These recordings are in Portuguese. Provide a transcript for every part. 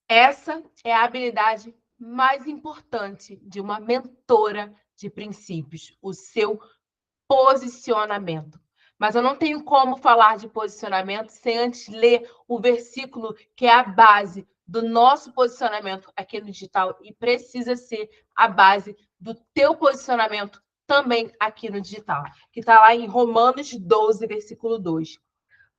Essa é a habilidade mais importante de uma mentora de princípios, o seu posicionamento. Mas eu não tenho como falar de posicionamento sem antes ler o versículo que é a base do nosso posicionamento aqui no digital e precisa ser a base do teu posicionamento também aqui no digital, que está lá em Romanos 12, versículo 2.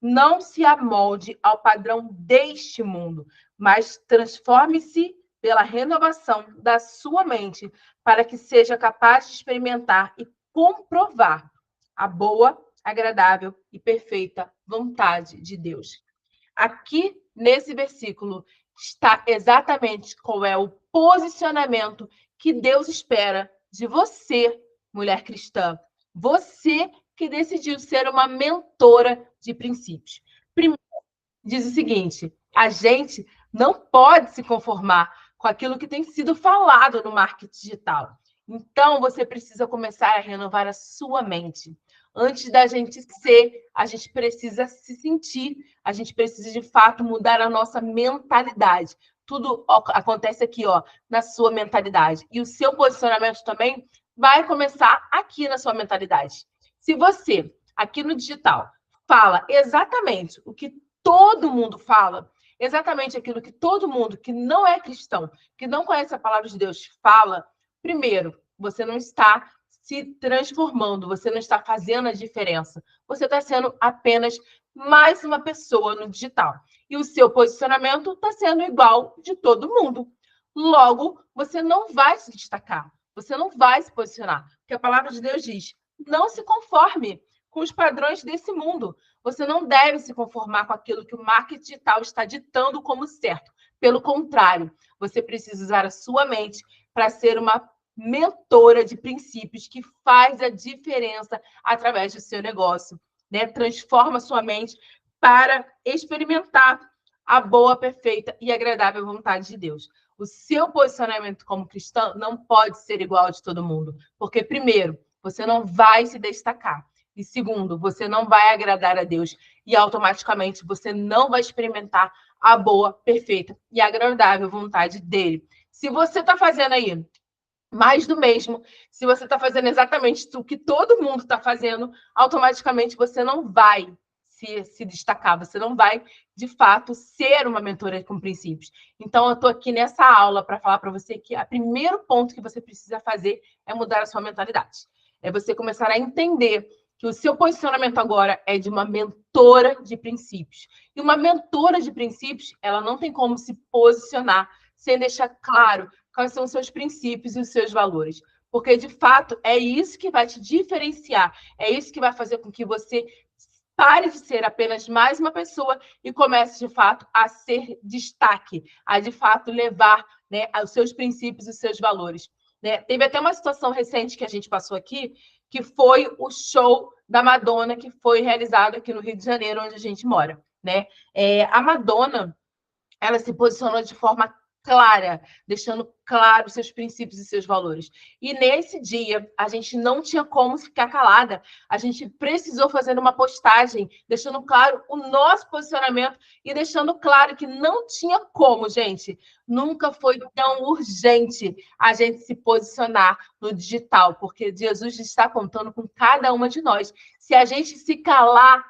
Não se amolde ao padrão deste mundo, mas transforme-se pela renovação da sua mente, para que seja capaz de experimentar e comprovar a boa, agradável e perfeita vontade de Deus. Aqui nesse versículo está exatamente qual é o posicionamento que Deus espera de você, mulher cristã. Você que decidiu ser uma mentora de princípios. Primeiro, diz o seguinte: a gente não pode se conformar com aquilo que tem sido falado no marketing digital. Então, você precisa começar a renovar a sua mente. Antes da gente ser, a gente precisa se sentir, a gente precisa de fato mudar a nossa mentalidade. Tudo acontece aqui, ó, na sua mentalidade. E o seu posicionamento também vai começar aqui na sua mentalidade. Se você, aqui no digital, fala exatamente o que todo mundo fala, exatamente aquilo que todo mundo que não é cristão, que não conhece a palavra de Deus, fala, primeiro, você não está se transformando, você não está fazendo a diferença. Você está sendo apenas mais uma pessoa no digital. E o seu posicionamento está sendo igual de todo mundo. Logo, você não vai se destacar, você não vai se posicionar. Porque a palavra de Deus diz: não se conforme com os padrões desse mundo. Você não deve se conformar com aquilo que o marketing digital está ditando como certo. Pelo contrário, você precisa usar a sua mente para ser uma mentora de princípios que faz a diferença através do seu negócio, né? Transforma sua mente para experimentar a boa, perfeita e agradável vontade de Deus. O seu posicionamento como cristão não pode ser igual ao de todo mundo, porque primeiro, você não vai se destacar. E segundo, você não vai agradar a Deus e automaticamente você não vai experimentar a boa, perfeita e agradável vontade dele. Se você está fazendo aí mais do mesmo, se você está fazendo exatamente o que todo mundo está fazendo, automaticamente você não vai se destacar, você não vai, de fato, ser uma mentora com princípios. Então, eu estou aqui nessa aula para falar para você que o primeiro ponto que você precisa fazer é mudar a sua mentalidade. É você começar a entender que o seu posicionamento agora é de uma mentora de princípios. E uma mentora de princípios, ela não tem como se posicionar sem deixar claro quais são os seus princípios e os seus valores. Porque, de fato, é isso que vai te diferenciar, é isso que vai fazer com que você pare de ser apenas mais uma pessoa e comece, de fato, a ser destaque, a, de fato, levar, né, os seus princípios e os seus valores. Né? Teve até uma situação recente que a gente passou aqui, que foi o show da Madonna, que foi realizado aqui no Rio de Janeiro, onde a gente mora. Né? A Madonna, ela se posicionou de forma clara, deixando claro seus princípios e seus valores. E nesse dia, a gente não tinha como ficar calada. A gente precisou fazer uma postagem, deixando claro o nosso posicionamento e deixando claro que não tinha como, gente. Nunca foi tão urgente a gente se posicionar no digital, porque Jesus está contando com cada uma de nós. Se a gente se calar,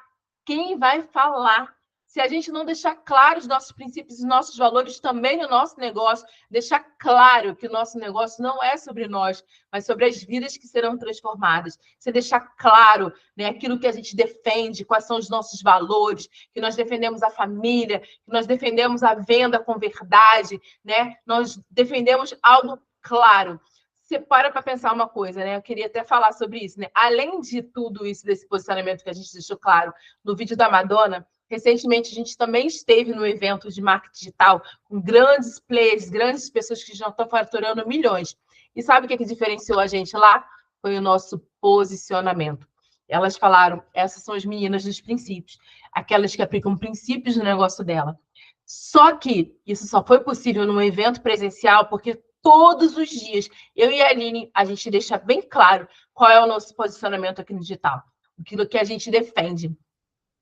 quem vai falar? Se a gente não deixar claro os nossos princípios e nossos valores também no nosso negócio, deixar claro que o nosso negócio não é sobre nós, mas sobre as vidas que serão transformadas. Se deixar claro, né, aquilo que a gente defende, quais são os nossos valores, que nós defendemos a família, que nós defendemos a venda com verdade, né? Nós defendemos algo claro. Você para pensar uma coisa, né? Eu queria até falar sobre isso, né? Além de tudo isso, desse posicionamento que a gente deixou claro no vídeo da Madonna, recentemente, a gente também esteve no evento de marketing digital com grandes players, grandes pessoas que já estão faturando milhões. E sabe o que diferenciou a gente lá? Foi o nosso posicionamento. Elas falaram, essas são as meninas dos princípios, aquelas que aplicam princípios no negócio dela. Só que isso só foi possível num evento presencial porque todos os dias, eu e a Aline, a gente deixa bem claro qual é o nosso posicionamento aqui no digital, aquilo que a gente defende.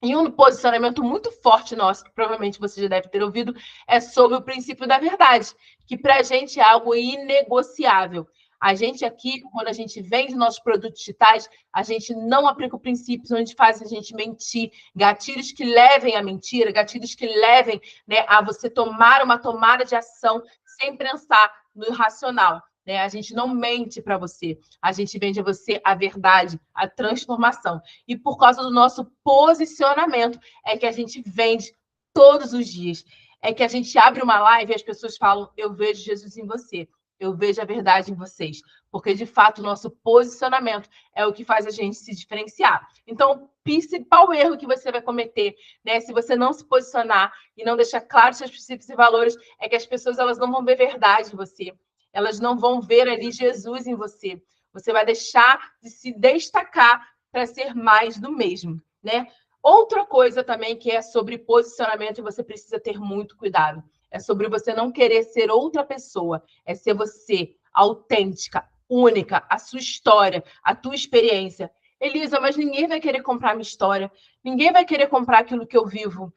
E um posicionamento muito forte nosso, que provavelmente você já deve ter ouvido, é sobre o princípio da verdade, que para a gente é algo inegociável. A gente aqui, quando a gente vende nossos produtos digitais, a gente não aplica o princípio onde faz a gente mentir, gatilhos que levem à mentira, gatilhos que levem, né, a você tomar uma tomada de ação sem pensar no racional. Né? A gente não mente para você, a gente vende a você a verdade, a transformação. E por causa do nosso posicionamento é que a gente vende todos os dias. É que a gente abre uma live e as pessoas falam: eu vejo Jesus em você, eu vejo a verdade em vocês. Porque, de fato, o nosso posicionamento é o que faz a gente se diferenciar. Então, o principal erro que você vai cometer, né, se você não se posicionar e não deixar claro seus princípios e valores, é que as pessoas elas não vão ver verdade em você. Elas não vão ver ali Jesus em você. Você vai deixar de se destacar para ser mais do mesmo, né? Outra coisa também que é sobre posicionamento e você precisa ter muito cuidado. É sobre você não querer ser outra pessoa. É ser você, autêntica, única, a sua história, a tua experiência. Elisa, mas ninguém vai querer comprar minha história. Ninguém vai querer comprar aquilo que eu vivo.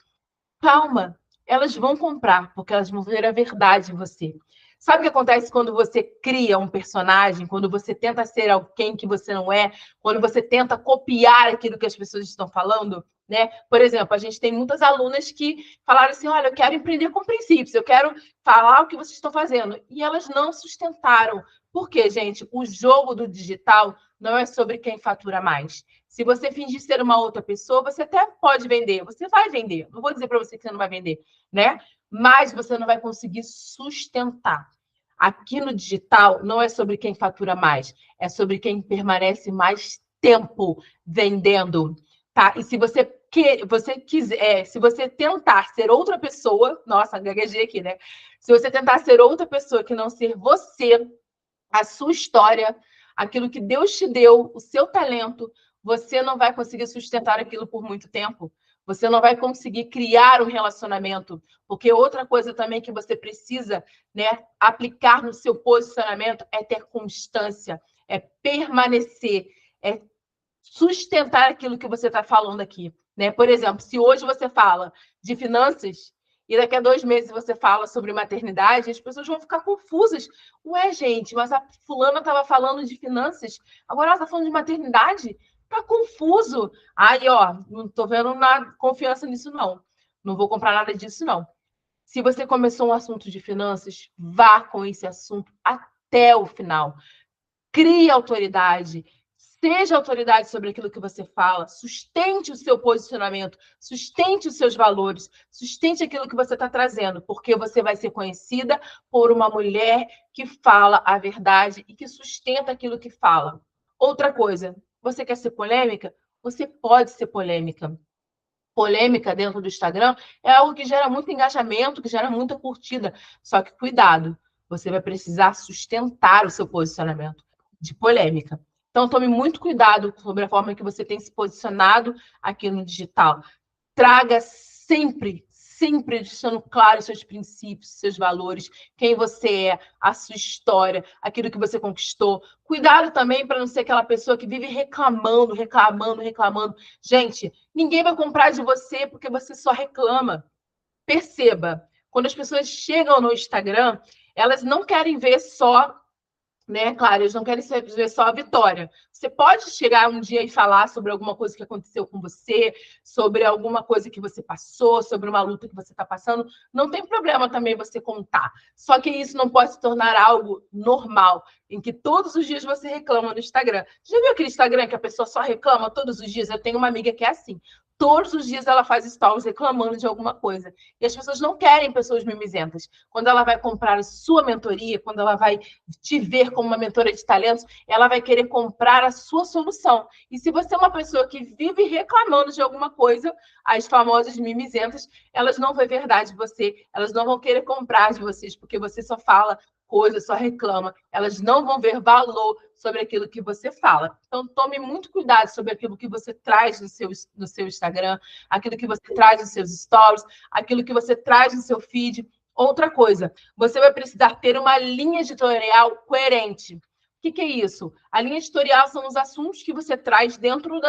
Calma, elas vão comprar, porque elas vão ver a verdade em você. Sabe o que acontece quando você cria um personagem, quando você tenta ser alguém que você não é, quando você tenta copiar aquilo que as pessoas estão falando? Né? Por exemplo, a gente tem muitas alunas que falaram assim: olha, eu quero empreender com princípios, eu quero falar o que vocês estão fazendo. E elas não sustentaram. Por quê, gente? O jogo do digital não é sobre quem fatura mais. Se você fingir ser uma outra pessoa, você até pode vender, você vai vender. Não vou dizer para você que você não vai vender, né? Mas você não vai conseguir sustentar. Aqui no digital não é sobre quem fatura mais, é sobre quem permanece mais tempo vendendo, tá? E se você quiser, se você tentar ser outra pessoa, nossa, gaguejei aqui, né? Se você tentar ser outra pessoa que não ser você, a sua história, aquilo que Deus te deu, o seu talento, você não vai conseguir sustentar aquilo por muito tempo. Você não vai conseguir criar um relacionamento, porque outra coisa também que você precisa, né, aplicar no seu posicionamento é ter constância, é permanecer, é sustentar aquilo que você está falando aqui, né? Por exemplo, se hoje você fala de finanças e daqui a 2 meses você fala sobre maternidade, as pessoas vão ficar confusas. Ué, gente, mas a fulana estava falando de finanças, agora ela está falando de maternidade? Tá confuso. Aí, ó, não estou vendo nada, confiança nisso, não. Não vou comprar nada disso, não. Se você começou um assunto de finanças, vá com esse assunto até o final. Crie autoridade, seja autoridade sobre aquilo que você fala, sustente o seu posicionamento, sustente os seus valores, sustente aquilo que você está trazendo, porque você vai ser conhecida por uma mulher que fala a verdade e que sustenta aquilo que fala. Outra coisa, você quer ser polêmica? Você pode ser polêmica. Polêmica dentro do Instagram é algo que gera muito engajamento, que gera muita curtida. Só que cuidado, você vai precisar sustentar o seu posicionamento de polêmica. Então, tome muito cuidado sobre a forma que você tem se posicionado aqui no digital. Traga sempre, sempre deixando claro seus princípios, seus valores, quem você é, a sua história, aquilo que você conquistou. Cuidado também para não ser aquela pessoa que vive reclamando, reclamando, reclamando. Gente, ninguém vai comprar de você porque você só reclama. Perceba, quando as pessoas chegam no Instagram, elas não querem ver só, né? Claro, eles não querem ver só a vitória. Você pode chegar um dia e falar sobre alguma coisa que aconteceu com você, sobre alguma coisa que você passou, sobre uma luta que você está passando. Não tem problema também você contar. Só que isso não pode se tornar algo normal, em que todos os dias você reclama no Instagram. Já viu aquele Instagram que a pessoa só reclama todos os dias? Eu tenho uma amiga que é assim. Todos os dias ela faz stories reclamando de alguma coisa. E as pessoas não querem pessoas mimizentas. Quando ela vai comprar a sua mentoria, quando ela vai te ver como uma mentora de talentos, ela vai querer comprar a sua solução. E se você é uma pessoa que vive reclamando de alguma coisa, as famosas mimizentas, elas não vão ver verdade de você, elas não vão querer comprar de vocês, porque você só fala coisa, só reclama. Elas não vão ver valor sobre aquilo que você fala. Então, tome muito cuidado sobre aquilo que você traz no seu Instagram, aquilo que você traz nos seus stories, aquilo que você traz no seu feed. Outra coisa, você vai precisar ter uma linha editorial coerente. O que é isso? A linha editorial são os assuntos que você traz dentro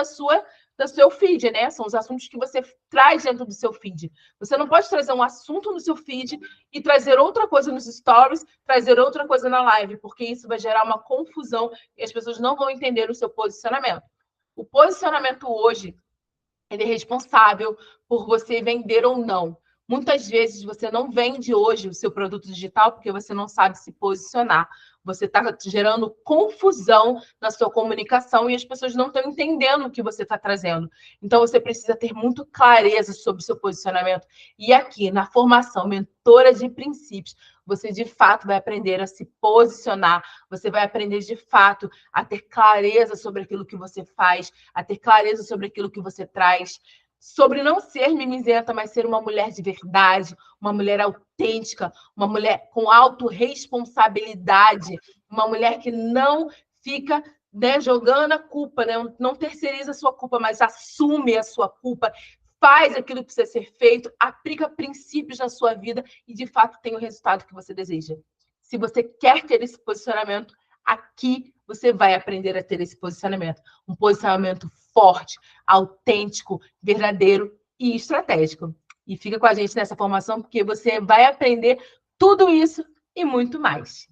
do seu feed, né? São os assuntos que você traz dentro do seu feed. Você não pode trazer um assunto no seu feed e trazer outra coisa nos stories, trazer outra coisa na live, porque isso vai gerar uma confusão e as pessoas não vão entender o seu posicionamento. O posicionamento hoje, ele é responsável por você vender ou não. Muitas vezes você não vende hoje o seu produto digital porque você não sabe se posicionar. Você está gerando confusão na sua comunicação e as pessoas não estão entendendo o que você está trazendo. Então, você precisa ter muito clareza sobre o seu posicionamento. E aqui, na formação Mentora de Princípios, você de fato vai aprender a se posicionar, você vai aprender de fato a ter clareza sobre aquilo que você faz, a ter clareza sobre aquilo que você traz, sobre não ser mimizenta, mas ser uma mulher de verdade, uma mulher autêntica, uma mulher com autorresponsabilidade, uma mulher que não fica, né, jogando a culpa, né? Não terceiriza a sua culpa, mas assume a sua culpa, faz aquilo que precisa ser feito, aplica princípios na sua vida e, de fato, tem o resultado que você deseja. Se você quer ter esse posicionamento, aqui você vai aprender a ter esse posicionamento. Um posicionamento forte, autêntico, verdadeiro e estratégico. E fica com a gente nessa formação, porque você vai aprender tudo isso e muito mais.